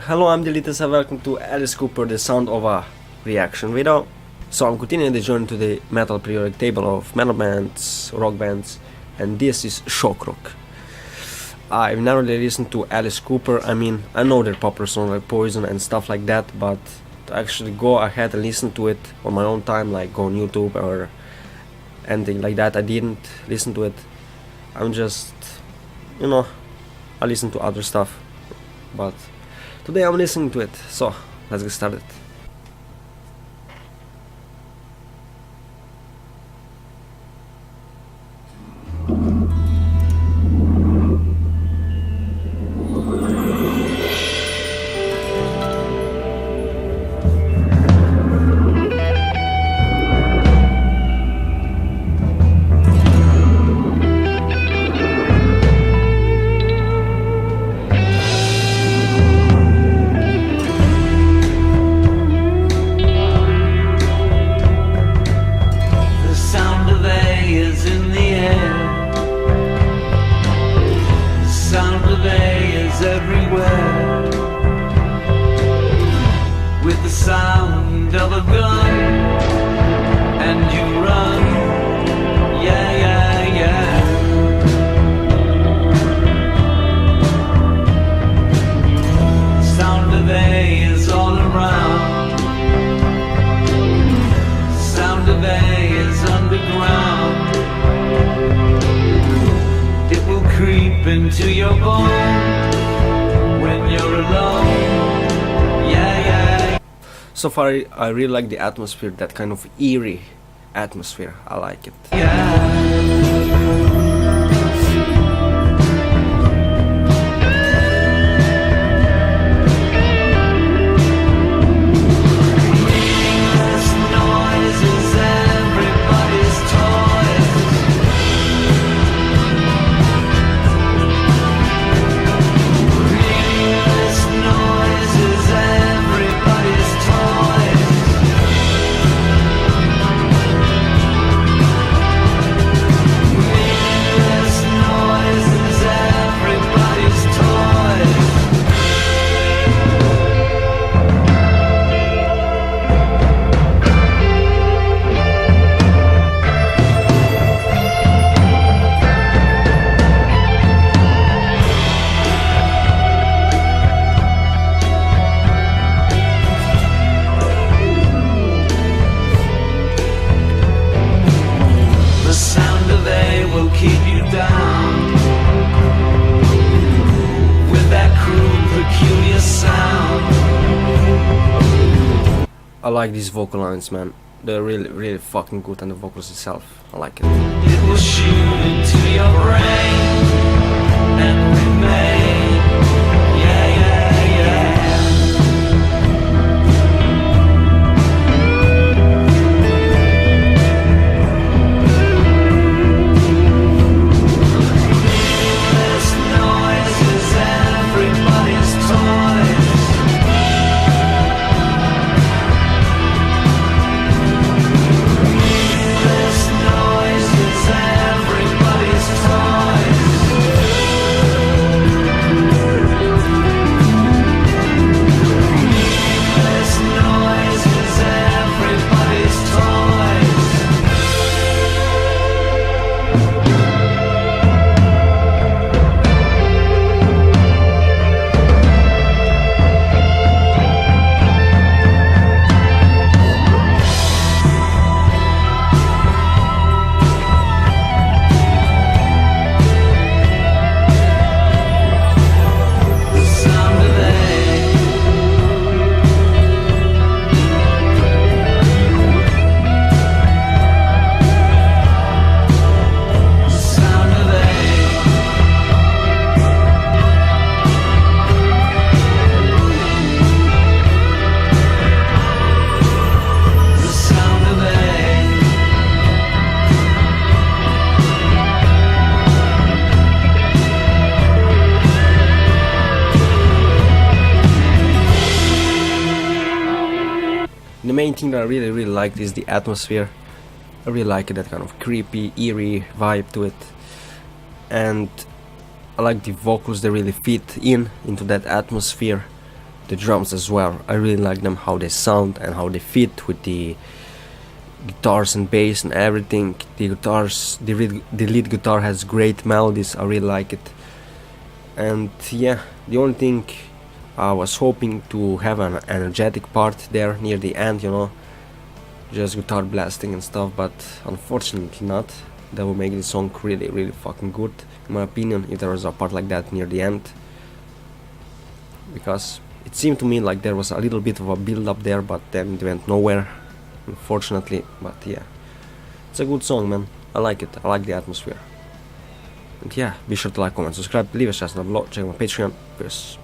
Hello, I'm Delitas and welcome to Alice Cooper, The Sound of a reaction video. So I'm continuing the journey to the metal periodic table of metal bands, rock bands, and this is shock rock. I've never really listened to Alice Cooper. I mean, I know their popular songs like Poison and stuff like that, but to actually go ahead and listen to it on my own time, like go on YouTube or anything like that, I didn't listen to it. I'm just, I listen to other stuff, but today I'm listening to it, so let's get started. Everywhere, with the sound of a gun, and you run, yeah, yeah, yeah. Sound of A is all around. Sound of A is underground. It will creep into your bones when you're alone, yeah, yeah. So far I really like the atmosphere, that kind of eerie atmosphere, I like it. Yeah. Keep you down with that crude, peculiar sound. I like these vocal lines, man. They're really fucking good, and the vocals itself, I like it. It will shoot into your brain and remain, yeah, yeah, yeah. The main thing that I really like is the atmosphere. I really like that kind of creepy, eerie vibe to it, and I like the vocals. They really fit into that atmosphere. the drums as well. I really like them, how they sound and how they fit with the guitars and bass and everything. The guitars, the lead guitar has great melodies. I really like it. And yeah, the only thing, I was hoping to have an energetic part there near the end, you know, just guitar blasting and stuff, but unfortunately not. That would make the song really, really fucking good, in my opinion, if there was a part like that near the end. Because it seemed to me like there was a little bit of a build up there, but then it went nowhere, unfortunately. But yeah, it's a good song, man. I like it. I like the atmosphere. And yeah, be sure to like, comment, subscribe, leave a share down below, check my Patreon. Peace.